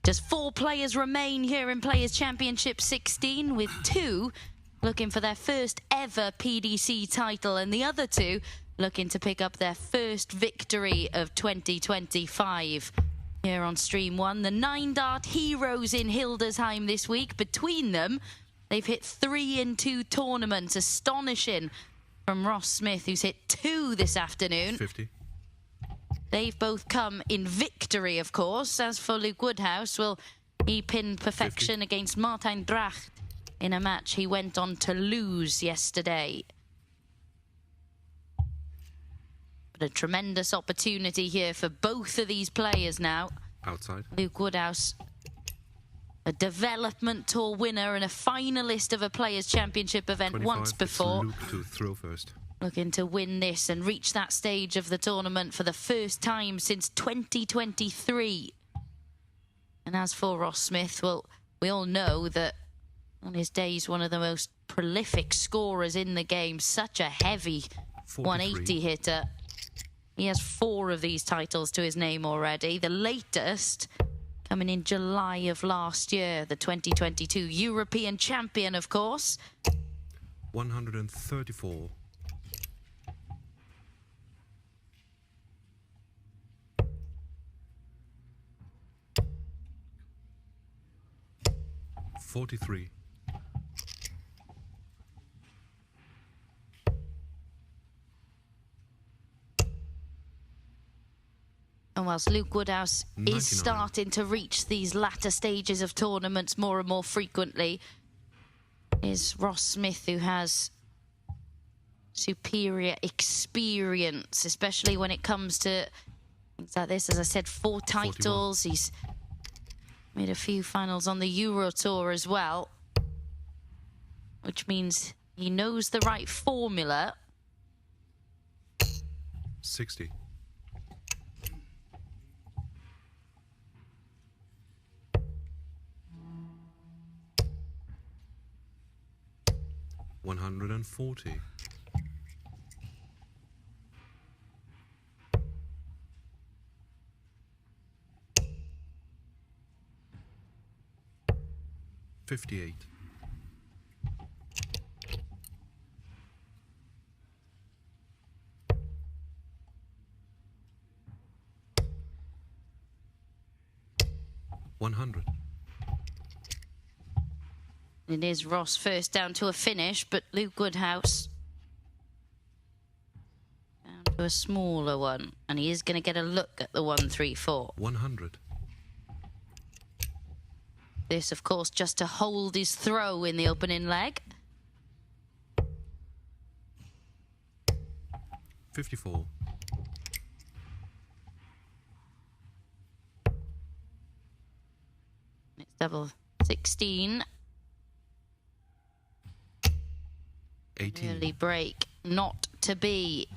Just 4 players remain here in Players Championship 16, with 2 looking for their first ever PDC title and the other 2 looking to pick up their first victory of 2025. Here on Stream 1, the 9-dart heroes in Hildesheim this week. Between them, they've hit 3 in 2 tournaments. Astonishing from Ross Smith, who's hit 2 this afternoon. 50. They've both come in victory, of course. As for Luke Woodhouse, well, he pinned perfection 50. against Martijn Dracht in a match he went on to lose yesterday. But a tremendous opportunity here for both of these players now. Outside. Luke Woodhouse, a development tour winner and a finalist of a Players' Championship event 25. once before. It's Luke to throw first. Looking to win this and reach that stage of the tournament for the first time since 2023. And as for Ross Smith, well, we all know that on his day he's one of the most prolific scorers in the game. Such a heavy 43. 180 hitter. He has 4 of these titles to his name already. The latest coming in July of last year, the 2022 European champion, of course. 134. $43. And whilst Luke Woodhouse 99. is starting to reach these latter stages of tournaments more and more frequently, is Ross Smith, who has superior experience, especially when it comes to things like this. As I said, 4 titles. 41. He's made a few finals on the Euro Tour as well, which means he knows the right formula. 60. $140. $58. $100. It is Ross first down to a finish, but Luke Woodhouse down to a smaller one, and he is going to get a look at the 134. 100. This, of course, just to hold his throw in the opening leg. 54. It's double 16. 18. Early break, not to be.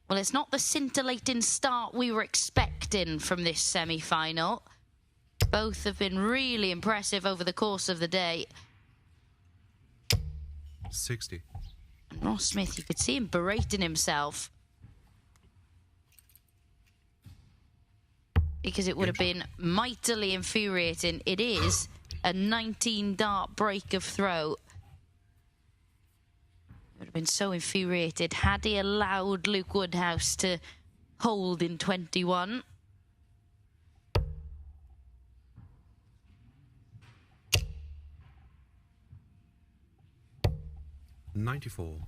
Well, it's not the scintillating start we were expecting from this semi-final. Both have been really impressive over the course of the day. 60. And Ross Smith, you could see him berating himself, because it would have been mightily infuriating. It is a 19-dart break of throw. Would have been so infuriated had he allowed Luke Woodhouse to hold in 21. $94.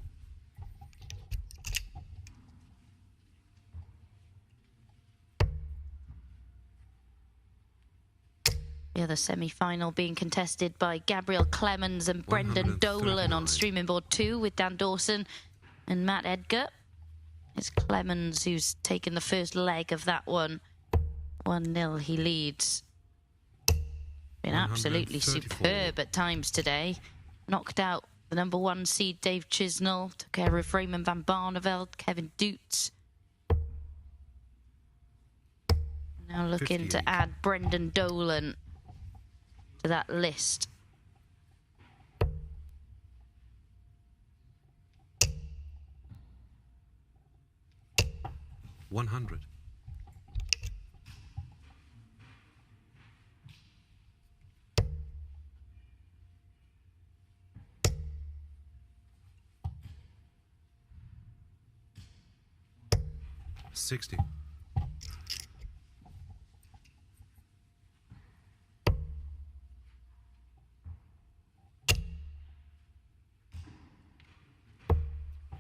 The other semi-final being contested by Gabriel Clemens and Brendan Dolan on streaming board 2 with Dan Dawson and Matt Edgar. It's Clemens who's taken the first leg of that one. 1-0 he leads. Been absolutely 134. superb at times today. Knocked out the number 1 seed Dave Chisnell. Took care of Raymond van Barneveld, Kevin Dutz. Now looking 58. to add Brendan Dolan to that list. $100. 60.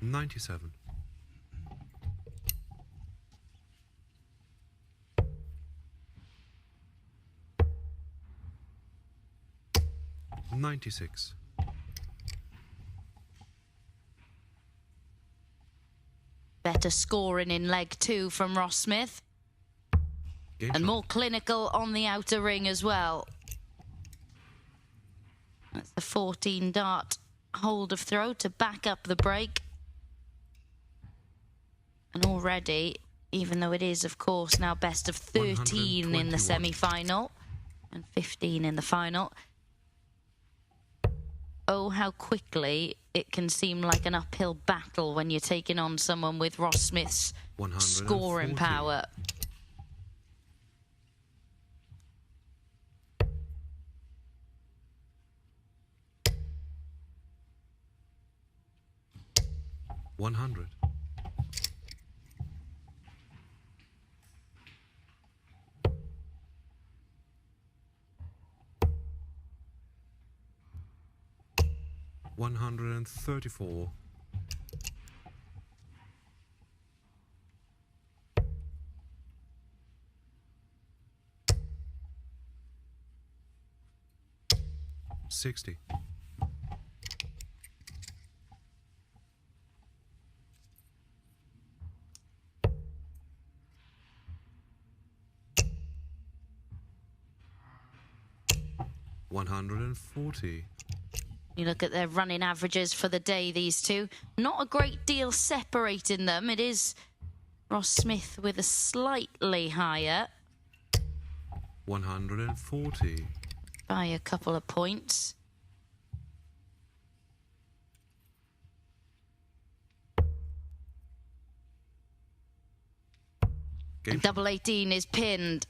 $97. $96. Better scoring in leg 2 from Ross Smith. Game And shot. more clinical on the outer ring as well. That's the 14 dart hold of throw to back up the break. And already, even though it is, of course, now best of 13 in the 121. semi-final and 15 in the final. Oh, how quickly it can seem like an uphill battle when you're taking on someone with Ross Smith's scoring 140. power. $100. $134. $60. $140. You look at their running averages for the day, these two. Not a great deal separating them. It is Ross Smith with a slightly higher $140. by a couple of points. Game And double 18 is pinned.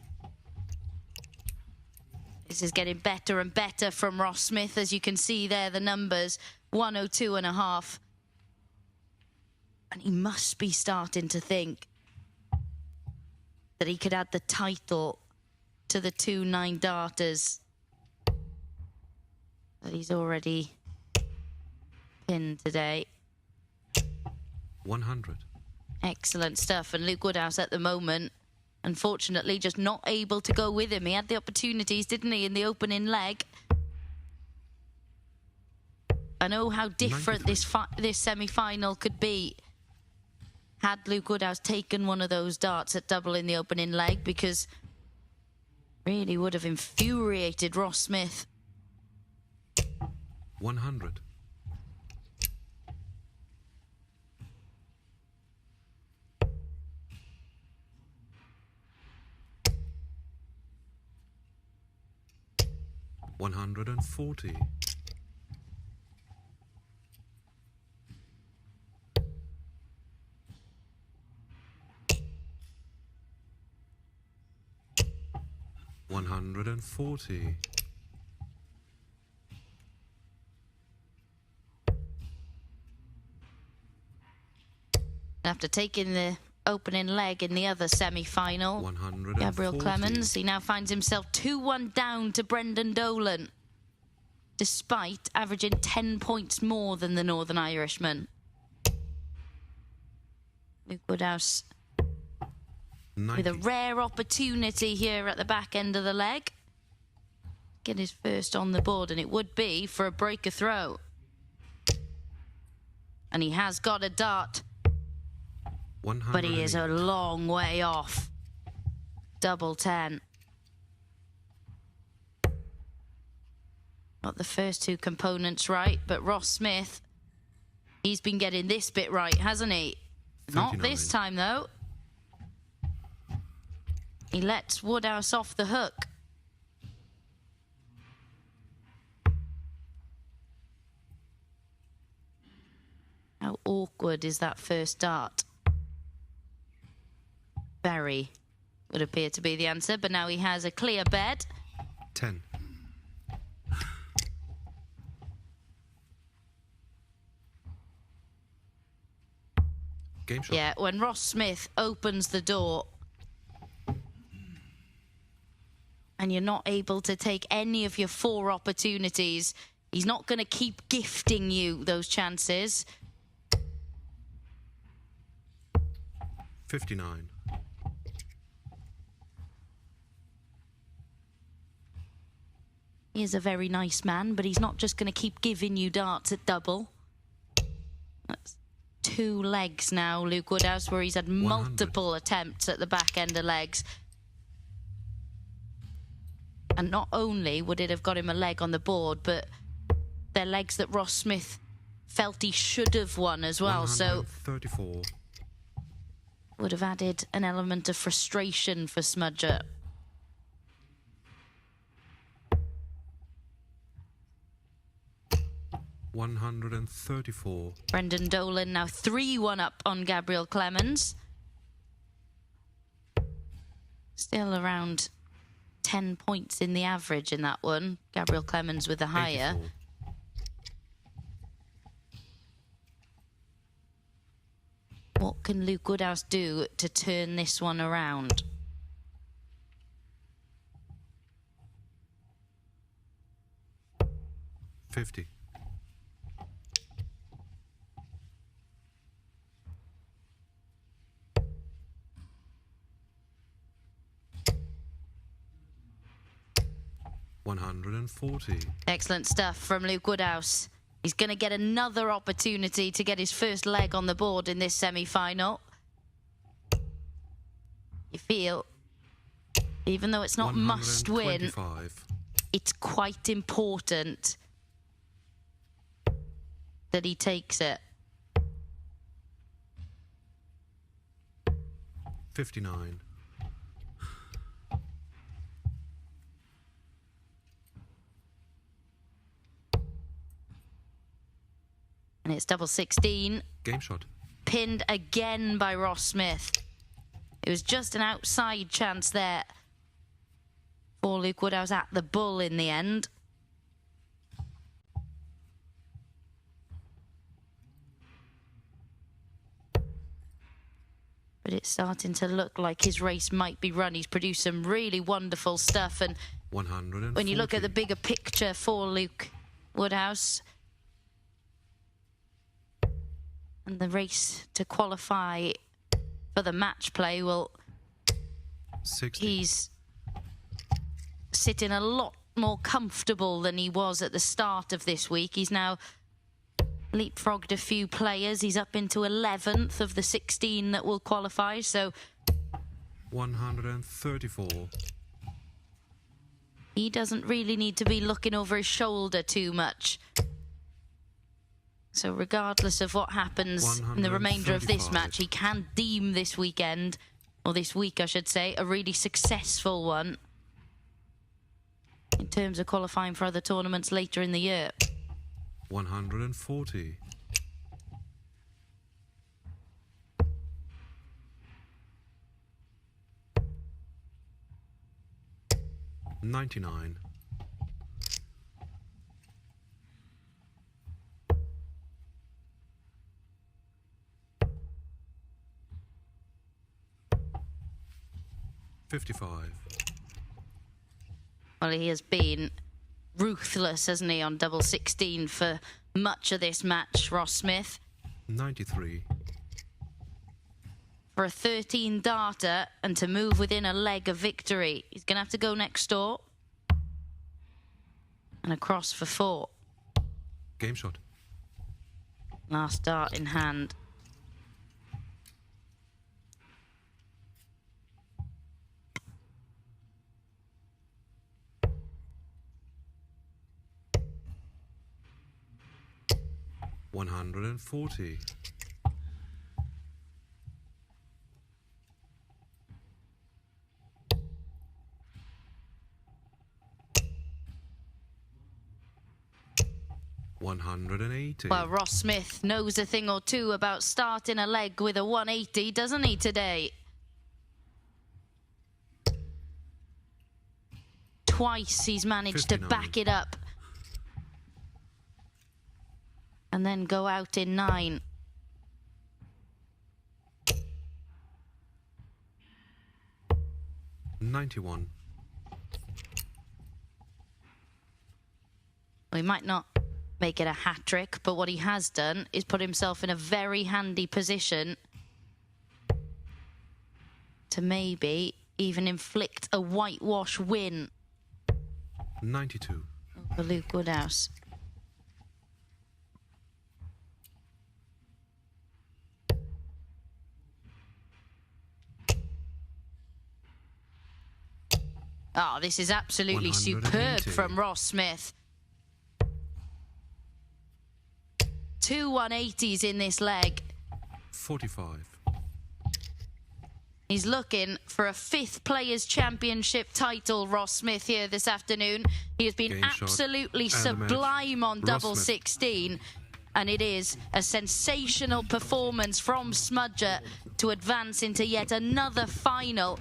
This is getting better and better from Ross Smith, as you can see there, the numbers, 102.5. And he must be starting to think that he could add the title to the 2 9-darters that he's already pinned today. 100. Excellent stuff. And Luke Woodhouse at the moment, unfortunately, just not able to go with him. He had the opportunities, didn't he, in the opening leg? I know how different this semi-final could be had Luke Woodhouse taken one of those darts at double in the opening leg, because really would have infuriated Ross Smith. 100. $140. $140. After taking the opening leg in the other semi-final, 140. Gabriel Clemens, he now finds himself 2-1 down to Brendan Dolan, despite averaging 10 points more than the Northern Irishman. Luke Woodhouse 90. with a rare opportunity here at the back end of the leg. Get his first on the board, and it would be for a breaker throw. And he has got a dart, but he is a long way off. Double 10. Got the first two components right, but Ross Smith, he's been getting this bit right, hasn't he? 39. Not this time, though. He lets Woodhouse off the hook. How awkward is that first dart? Very would appear to be the answer, but now he has a clear bed. 10. Game shot. Yeah, when Ross Smith opens the door and you're not able to take any of your 4 opportunities, he's not going to keep gifting you those chances. 59. He is a very nice man, but he's not just going to keep giving you darts at double. That's 2 legs now, Luke Woodhouse, where he's had 100. multiple attempts at the back end of legs. And not only would it have got him a leg on the board, but they're legs that Ross Smith felt he should have won as well. So 34. would have added an element of frustration for Smudger. $134. Brendan Dolan now 3-1 up on Gabriel Clemens. Still around 10 points in the average in that one. Gabriel Clemens with the higher. 84. What can Luke Woodhouse do to turn this one around? $50. $140. Excellent stuff from Luke Woodhouse. He's going to get another opportunity to get his first leg on the board in this semi-final. You feel, even though it's not must win, it's quite important that he takes it. 59. And it's double 16. Game shot. Pinned again by Ross Smith. It was just an outside chance there for Luke Woodhouse at the bull in the end. But it's starting to look like his race might be run. He's produced some really wonderful stuff. And 140. when you look at the bigger picture for Luke Woodhouse, and the race to qualify for the match play, well, 60. he's sitting a lot more comfortable than he was at the start of this week. He's now leapfrogged a few players. He's up into 11th of the 16 that will qualify, so 134. he doesn't really need to be looking over his shoulder too much. So regardless of what happens in the remainder of this 135. match, he can deem this weekend, or this week I should say, a really successful one in terms of qualifying for other tournaments later in the year. 140. $99. $55. Well, he has been ruthless, hasn't he, on double 16 for much of this match, Ross Smith. 93. For a 13 darter and to move within a leg of victory, he's going to have to go next door. And across for 4. Game shot. Last dart in hand. $140. $180. Well, Ross Smith knows a thing or two about starting a leg with a 180, doesn't he, today? Twice he's managed 59. to back it up. And then go out in 9. 91. Well, he might not make it a hat-trick, but what he has done is put himself in a very handy position to maybe even inflict a whitewash win 92. for Luke Woodhouse. Oh, this is absolutely superb 180. from Ross Smith. 2 180s in this leg. 45. He's looking for a 5th Players' Championship title, Ross Smith, here this afternoon. He has been Game shot, absolutely and the sublime on Ross double Smith. 16. And it is a sensational performance from Smudger to advance into yet another final.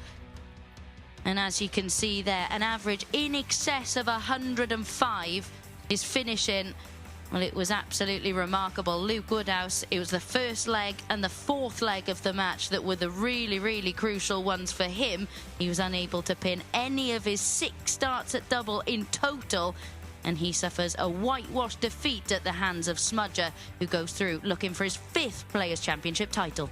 And as you can see there, an average in excess of 105 is finishing. Well, it was absolutely remarkable. Luke Woodhouse, it was the first leg and the 4th leg of the match that were the really, really crucial ones for him. He was unable to pin any of his 6 starts at double in total, and he suffers a whitewash defeat at the hands of Smudger, who goes through looking for his 5th Players' Championship title.